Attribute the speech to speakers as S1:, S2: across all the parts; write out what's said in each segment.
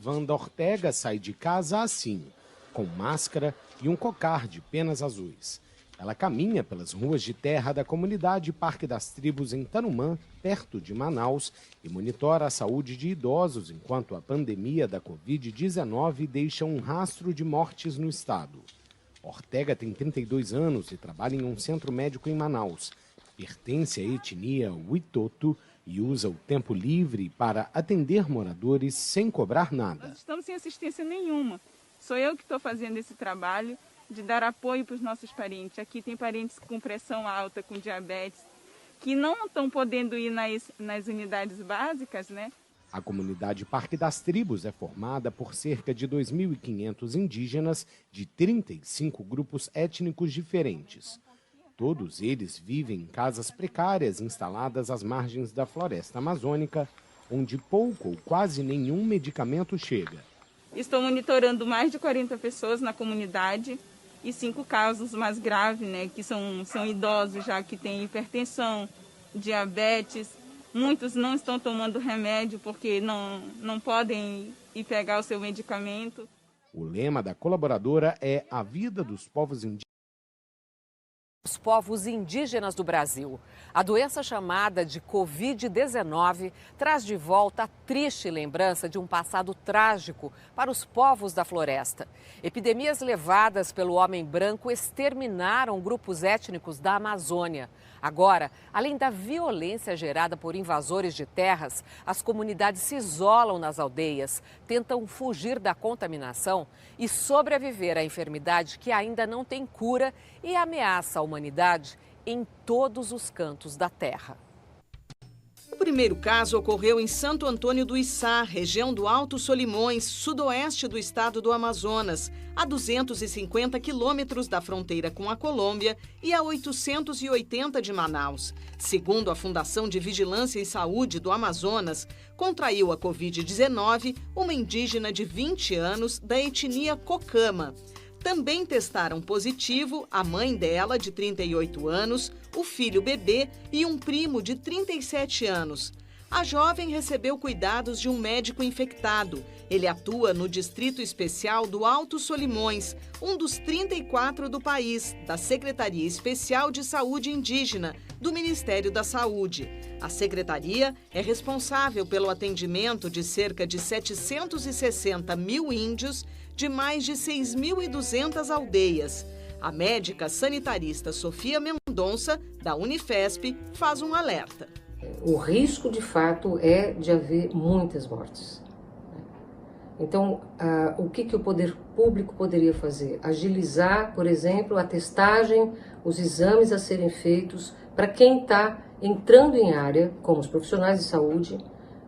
S1: Wanda Ortega sai de casa assim, com máscara e um cocar de penas azuis. Ela caminha pelas ruas de terra da comunidade Parque das Tribos em Tarumã, perto de Manaus, e monitora a saúde de idosos enquanto a pandemia da Covid-19 deixa um rastro de mortes no estado. Ortega tem 32 anos e trabalha em um centro médico em Manaus. Pertence à etnia Witoto e usa o tempo livre para atender moradores sem cobrar nada.
S2: Nós estamos sem assistência nenhuma. Sou eu que estou fazendo esse trabalho de dar apoio para os nossos parentes. Aqui tem parentes com pressão alta, com diabetes, que não estão podendo ir nas unidades básicas, né?
S1: A comunidade Parque das Tribos é formada por cerca de 2.500 indígenas de 35 grupos étnicos diferentes. Todos eles vivem em casas precárias instaladas às margens da floresta amazônica, onde pouco ou quase nenhum medicamento chega.
S2: Estou monitorando mais de 40 pessoas na comunidade e 5 casos mais graves, né, que são idosos já que têm hipertensão, diabetes. Muitos não estão tomando remédio porque não podem ir pegar o seu medicamento.
S1: O lema da colaboradora é a vida dos povos indígenas.
S3: Os povos indígenas do Brasil. A doença chamada de Covid-19 traz de volta a triste lembrança de um passado trágico para os povos da floresta. Epidemias levadas pelo homem branco exterminaram grupos étnicos da Amazônia. Agora, além da violência gerada por invasores de terras, as comunidades se isolam nas aldeias, tentam fugir da contaminação e sobreviver à enfermidade que ainda não tem cura e ameaça a humanidade em todos os cantos da terra.
S4: O primeiro caso ocorreu em Santo Antônio do Içá, região do Alto Solimões, sudoeste do estado do Amazonas, a 250 quilômetros da fronteira com a Colômbia e a 880 de Manaus. Segundo a Fundação de Vigilância em Saúde do Amazonas, contraiu a Covid-19 uma indígena de 20 anos da etnia Cocama. Também testaram positivo a mãe dela, de 38 anos, o filho bebê e um primo de 37 anos. A jovem recebeu cuidados de um médico infectado. Ele atua no Distrito Especial do Alto Solimões, um dos 34 do país, da Secretaria Especial de Saúde Indígena, do Ministério da Saúde. A secretaria é responsável pelo atendimento de cerca de 760 mil índios de mais de 6.200 aldeias. A médica sanitarista Sofia Mendonça, da Unifesp, faz um alerta.
S5: O risco, de fato, é de haver muitas mortes. Então, o que o poder público poderia fazer? Agilizar, por exemplo, a testagem, os exames a serem feitos para quem está entrando em área, como os profissionais de saúde,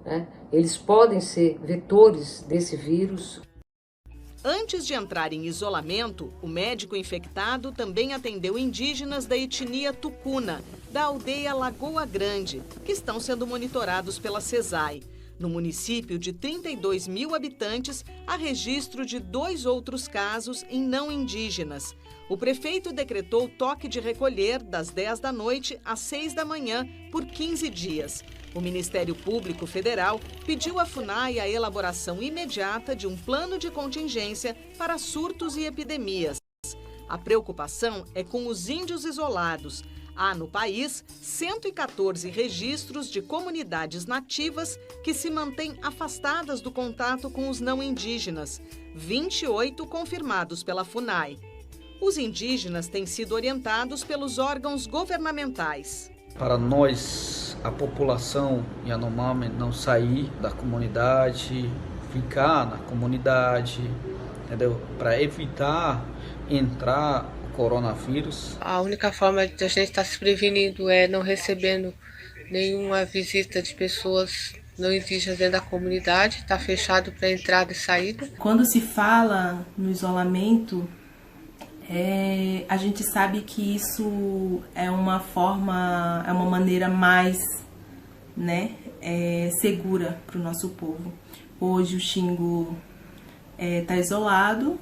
S5: né? Eles podem ser vetores desse vírus.
S4: Antes de entrar em isolamento, o médico infectado também atendeu indígenas da etnia Tucuna, da aldeia Lagoa Grande, que estão sendo monitorados pela CESAI. No município de 32 mil habitantes, há registro de 2 outros casos em não indígenas. O prefeito decretou toque de recolher das 10 da noite às 6 da manhã por 15 dias. O Ministério Público Federal pediu à FUNAI a elaboração imediata de um plano de contingência para surtos e epidemias. A preocupação é com os índios isolados. Há no país 114 registros de comunidades nativas que se mantêm afastadas do contato com os não indígenas, 28 confirmados pela FUNAI. Os indígenas têm sido orientados pelos órgãos governamentais.
S6: Para nós, a população Yanomami, não sair da comunidade, ficar na comunidade, entendeu? Para evitar entrar o coronavírus.
S7: A única forma de a gente estar se prevenindo é não recebendo nenhuma visita de pessoas não indígenas dentro da comunidade, está fechado para entrada e saída.
S8: Quando se fala no isolamento, a gente sabe que isso é uma forma, é uma maneira mais, né, segura para o nosso povo. Hoje o Xingu está isolado,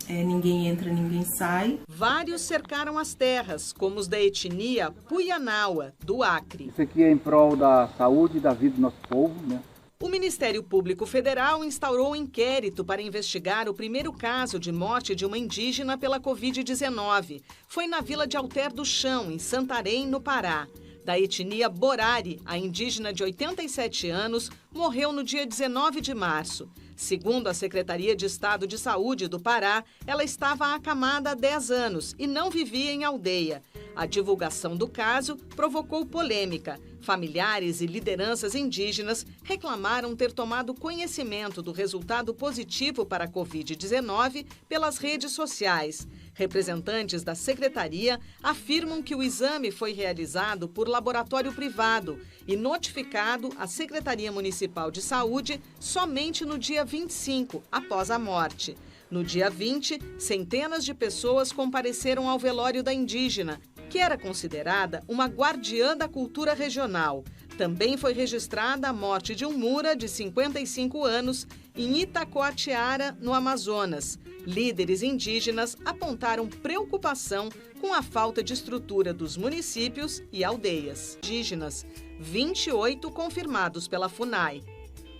S8: ninguém entra, ninguém sai.
S4: Vários cercaram as terras, como os da etnia Puyanaua, do Acre.
S9: Isso aqui é em prol da saúde e da vida do nosso povo, né?
S4: O Ministério Público Federal instaurou um inquérito para investigar o primeiro caso de morte de uma indígena pela Covid-19. Foi na vila de Alter do Chão, em Santarém, no Pará. Da etnia Borari, a indígena de 87 anos morreu no dia 19 de março. Segundo a Secretaria de Estado de Saúde do Pará, ela estava acamada há 10 anos e não vivia em aldeia. A divulgação do caso provocou polêmica. Familiares e lideranças indígenas reclamaram ter tomado conhecimento do resultado positivo para a Covid-19 pelas redes sociais. Representantes da secretaria afirmam que o exame foi realizado por laboratório privado e notificado à Secretaria Municipal de Saúde somente no dia 25, após a morte. No dia 20, centenas de pessoas compareceram ao velório da indígena, que era considerada uma guardiã da cultura regional. Também foi registrada a morte de um Mura, de 55 anos, em Itacoatiara, no Amazonas. Líderes indígenas apontaram preocupação com a falta de estrutura dos municípios e aldeias. Indígenas, 28 confirmados pela FUNAI.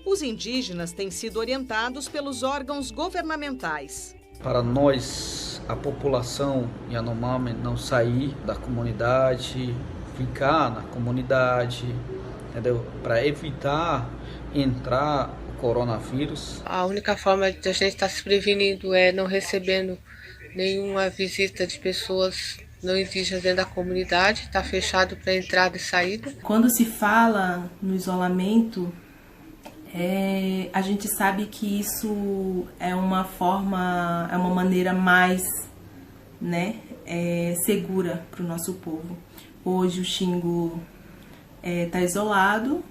S4: Os indígenas têm sido orientados pelos órgãos governamentais.
S6: Para nós, a população Yanomami, não sair da comunidade, ficar na comunidade, entendeu? Para evitar entrar o coronavírus.
S7: A única forma de a gente estar se prevenindo é não recebendo nenhuma visita de pessoas não indígenas dentro da comunidade, está fechado para entrada e saída.
S8: Quando se fala no isolamento, a gente sabe que isso é uma forma, é uma maneira mais, né, segura para o nosso povo. Hoje o Xingu está isolado,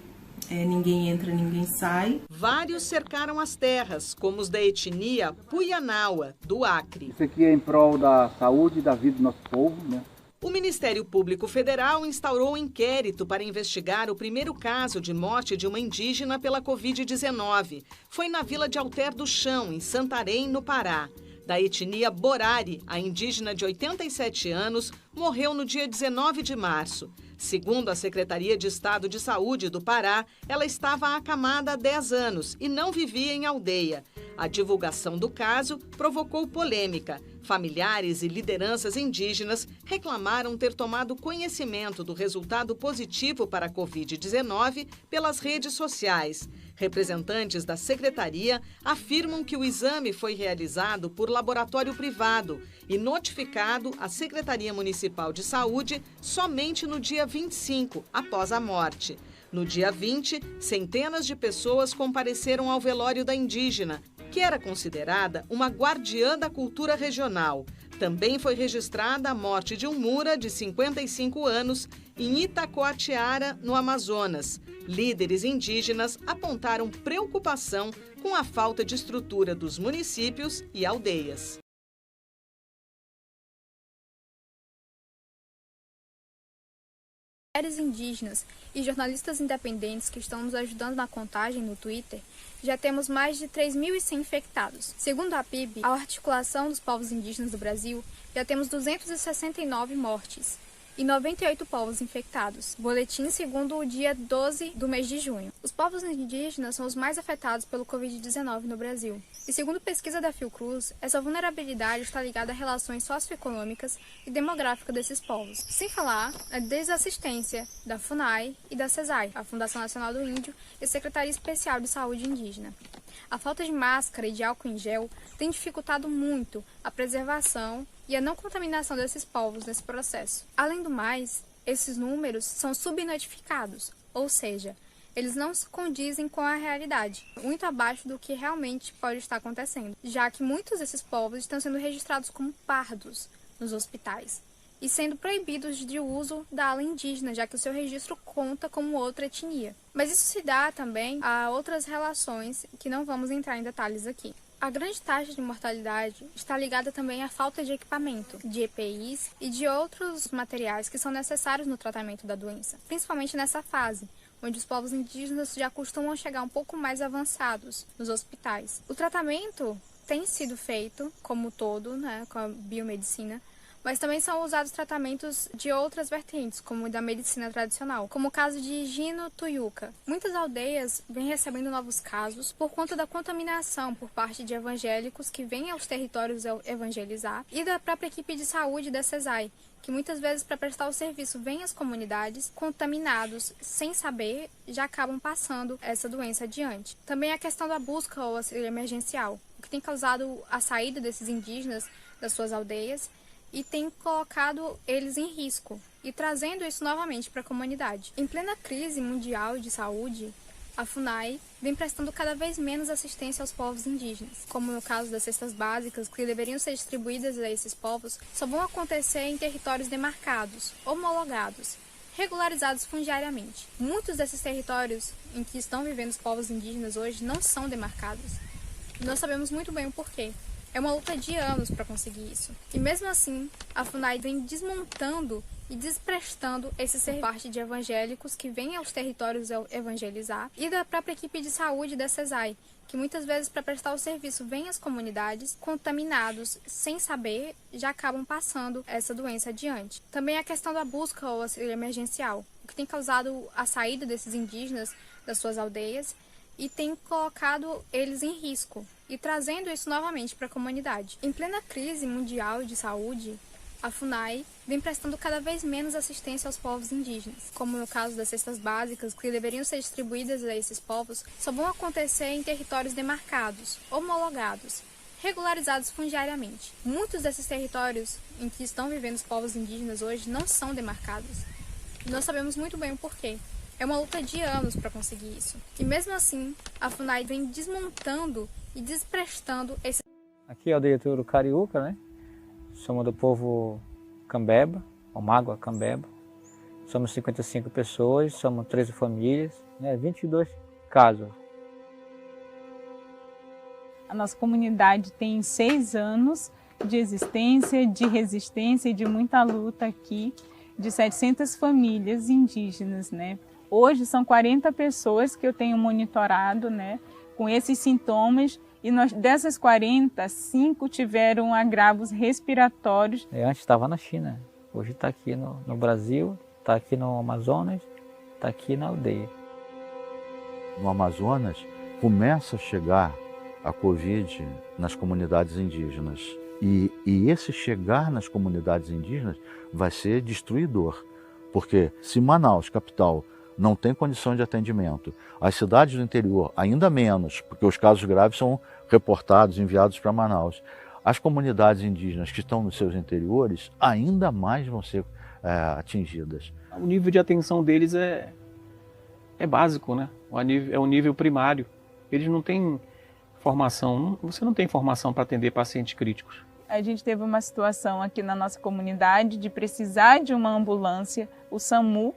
S8: ninguém entra, ninguém sai.
S4: Vários cercaram as terras, como os da etnia Puyanawa, do Acre.
S9: Isso aqui é em prol da saúde e da vida do nosso povo, né?
S4: O Ministério Público Federal instaurou um inquérito para investigar o primeiro caso de morte de uma indígena pela Covid-19. Foi na vila de Alter do Chão, em Santarém, no Pará. Da etnia Borari, a indígena de 87 anos morreu no dia 19 de março. Segundo a Secretaria de Estado de Saúde do Pará, ela estava acamada há 10 anos e não vivia em aldeia. A divulgação do caso provocou polêmica. Familiares e lideranças indígenas reclamaram ter tomado conhecimento do resultado positivo para a Covid-19 pelas redes sociais. Representantes da secretaria afirmam que o exame foi realizado por laboratório privado e notificado à Secretaria Municipal de Saúde somente no dia 25, após a morte. No dia 20, centenas de pessoas compareceram ao velório da indígena, que era considerada uma guardiã da cultura regional. Também foi registrada a morte de um Mura, de 55 anos, em Itacoatiara, no Amazonas. Líderes indígenas apontaram preocupação com a falta de estrutura dos municípios e aldeias.
S10: Mulheres indígenas e jornalistas independentes que estão nos ajudando na contagem no Twitter, já temos mais de 3.100 infectados. Segundo a PIB, a Articulação dos Povos Indígenas do Brasil, já temos 269 mortes e 98 povos infectados. Boletim segundo o dia 12 do mês de junho. Os povos indígenas são os mais afetados pelo Covid-19 no Brasil. E segundo pesquisa da Fiocruz, essa vulnerabilidade está ligada a relações socioeconômicas e demográficas desses povos. Sem falar a desassistência da FUNAI e da CESAI, a Fundação Nacional do Índio e a Secretaria Especial de Saúde Indígena. A falta de máscara e de álcool em gel tem dificultado muito a preservação e a não contaminação desses povos nesse processo. Além do mais, esses números são subnotificados, ou seja, eles não se condizem com a realidade, muito abaixo do que realmente pode estar acontecendo, já que muitos desses povos estão sendo registrados como pardos nos hospitais e sendo proibidos de uso da ala indígena, já que o seu registro conta como outra etnia. Mas isso se dá também a outras relações que não vamos entrar em detalhes aqui. A grande taxa de mortalidade está ligada também à falta de equipamento, de EPIs e de outros materiais que são necessários no tratamento da doença, principalmente nessa fase, onde os povos indígenas já costumam chegar um pouco mais avançados nos hospitais. O tratamento tem sido feito, como todo, com a biomedicina, mas também são usados tratamentos de outras vertentes, como da medicina tradicional, como o caso de Gino Tuiuca. Muitas aldeias vêm recebendo novos casos por conta da contaminação por parte de evangélicos que vêm aos territórios evangelizar e da própria equipe de saúde da CESAI, que muitas vezes para prestar o serviço vêm às comunidades contaminados, sem saber, já acabam passando essa doença adiante. Também a questão da busca ao auxílio emergencial, o que tem causado a saída desses indígenas das suas aldeias e tem colocado eles em risco e trazendo isso novamente para a comunidade. Em plena crise mundial de saúde, a FUNAI vem prestando cada vez menos assistência aos povos indígenas, como no caso das cestas básicas, que deveriam ser distribuídas a esses povos, só vão acontecer em territórios demarcados, homologados, regularizados fundiariamente. Muitos desses territórios em que estão vivendo os povos indígenas hoje não são demarcados. E nós sabemos muito bem o porquê. É uma luta de anos para conseguir isso. E mesmo assim, a FUNAI vem desmontando e desprestando esse ser parte de evangélicos que vêm aos territórios evangelizar e da própria equipe de saúde da CESAI, que muitas vezes para prestar o serviço vêm às comunidades contaminados, sem saber, já acabam passando essa doença adiante. Também a questão da busca ao auxílio emergencial, o que tem causado a saída desses indígenas das suas aldeias e tem colocado eles em risco e trazendo isso novamente para a comunidade. Em plena crise mundial de saúde, a FUNAI vem prestando cada vez menos assistência aos povos indígenas, como no caso das cestas básicas, que deveriam ser distribuídas a esses povos, só vão acontecer em territórios demarcados, homologados, regularizados fundiariamente. Muitos desses territórios em que estão vivendo os povos indígenas hoje não são demarcados. E nós sabemos muito bem o porquê. É uma luta de anos para conseguir isso. E mesmo assim, a FUNAI vem desmontando e desprestando esse...
S9: Aqui é a aldeia do Cariúca, né? Somos do povo Cambeba, ou Mágua Cambeba. Somos 55 pessoas, somos 13 famílias, né? 22 casos.
S2: A nossa comunidade tem 6 anos de existência, de resistência e de muita luta aqui, de 700 famílias indígenas, né? Hoje são 40 pessoas que eu tenho monitorado, né, com esses sintomas. E dessas 40, 5 tiveram agravos respiratórios.
S9: Antes estava na China, hoje está aqui no Brasil, está aqui no Amazonas, está aqui na aldeia.
S11: No Amazonas, começa a chegar a Covid nas comunidades indígenas. E esse chegar nas comunidades indígenas vai ser destruidor. Porque se Manaus, capital, não tem condição de atendimento, as cidades do interior ainda menos, porque os casos graves são reportados, enviados para Manaus. As comunidades indígenas que estão nos seus interiores ainda mais vão ser atingidas.
S12: O nível de atenção deles é básico, né? É o nível primário. Eles não têm formação, você não tem formação para atender pacientes críticos.
S2: A gente teve uma situação aqui na nossa comunidade de precisar de uma ambulância, o SAMU.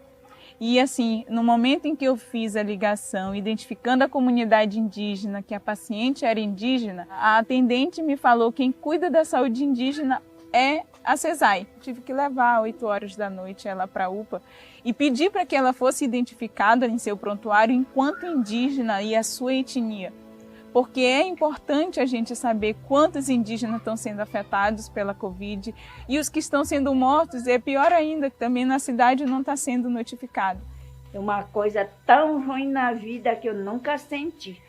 S2: E assim, no momento em que eu fiz a ligação, identificando a comunidade indígena, que a paciente era indígena, a atendente me falou que quem cuida da saúde indígena é a CESAI. Tive que levar às 8 horas da noite ela para a UPA e pedir para que ela fosse identificada em seu prontuário enquanto indígena e a sua etnia. Porque é importante a gente saber quantos indígenas estão sendo afetados pela Covid e os que estão sendo mortos, é pior ainda, que também na cidade não está sendo notificado.
S13: É uma coisa tão ruim na vida que eu nunca senti.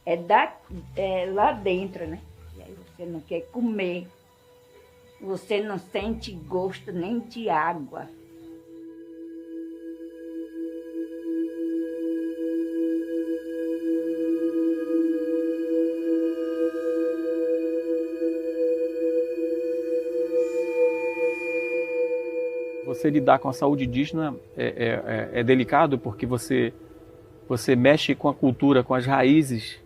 S13: É lá dentro, né? E aí você não quer comer, você não sente gosto nem de água.
S12: Você lidar com a saúde indígena é delicado porque você mexe com a cultura, com as raízes,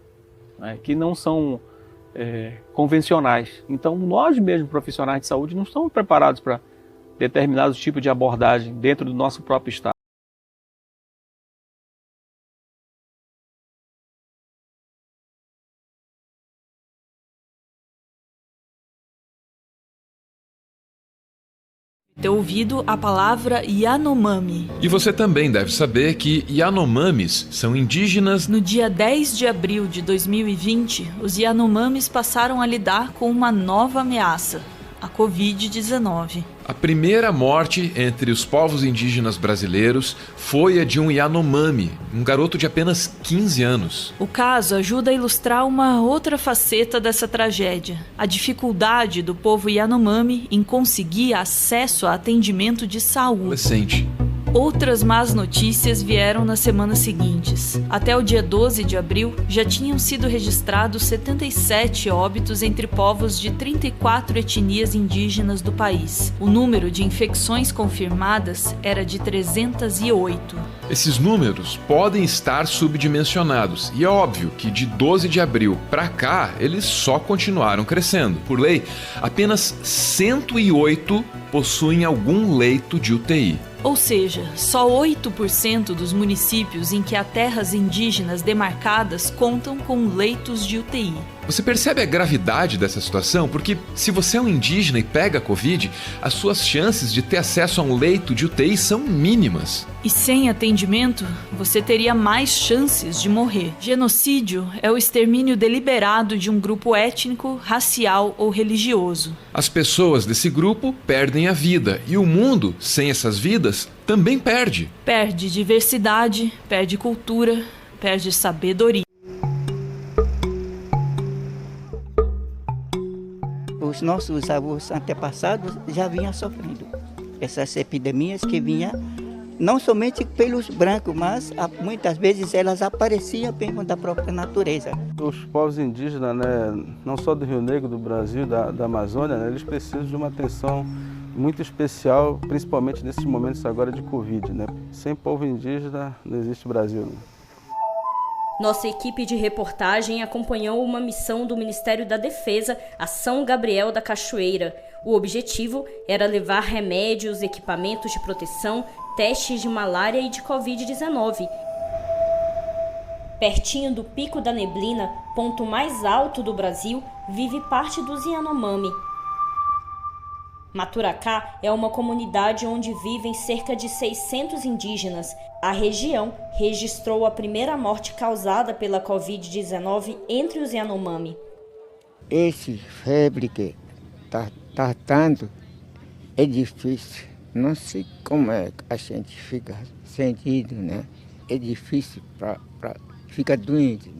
S12: né, que não são convencionais. Então nós mesmos, profissionais de saúde, não estamos preparados para determinados tipos de abordagem dentro do nosso próprio estado.
S14: Ter ouvido a palavra Yanomami.
S15: E você também deve saber que Yanomamis são indígenas.
S14: No dia 10 de abril de 2020, os Yanomamis passaram a lidar com uma nova ameaça, a a Covid-19.
S15: A primeira morte entre os povos indígenas brasileiros foi a de um Yanomami, um garoto de apenas 15 anos.
S14: O caso ajuda a ilustrar uma outra faceta dessa tragédia: a dificuldade do povo Yanomami em conseguir acesso a atendimento de saúde.
S15: Adolescente.
S14: Outras más notícias vieram nas semanas seguintes. Até o dia 12 de abril, já tinham sido registrados 77 óbitos entre povos de 34 etnias indígenas do país. O número de infecções confirmadas era de 308.
S15: Esses números podem estar subdimensionados e é óbvio que de 12 de abril para cá eles só continuaram crescendo. Por lei, apenas 108 possuem algum leito de UTI.
S14: Ou seja, só 8% dos municípios em que há terras indígenas demarcadas contam com leitos de UTI.
S15: Você percebe a gravidade dessa situação? Porque se você é um indígena e pega a Covid, as suas chances de ter acesso a um leito de UTI são mínimas.
S14: E sem atendimento, você teria mais chances de morrer. Genocídio é o extermínio deliberado de um grupo étnico, racial ou religioso.
S15: As pessoas desse grupo perdem a vida e o mundo, sem essas vidas, também perde.
S14: Perde diversidade, perde cultura, perde sabedoria.
S16: Os nossos avós antepassados já vinham sofrendo essas epidemias que vinham não somente pelos brancos, mas muitas vezes elas apareciam mesmo da própria natureza.
S17: Os povos indígenas, não só do Rio Negro, do Brasil, da Amazônia, eles precisam de uma atenção muito especial, principalmente nesses momentos agora de Covid. Sem povo indígena não existe Brasil.
S18: Nossa equipe de reportagem acompanhou uma missão do Ministério da Defesa a São Gabriel da Cachoeira. O objetivo era levar remédios, equipamentos de proteção, testes de malária e de Covid-19. Pertinho do Pico da Neblina, ponto mais alto do Brasil, vive parte dos Yanomami. Maturacá é uma comunidade onde vivem cerca de 600 indígenas. A região registrou a primeira morte causada pela Covid-19 entre os Yanomami.
S19: Esse febre que tá dando é difícil. Não sei como é que a gente fica sentindo, É difícil para ficar doente,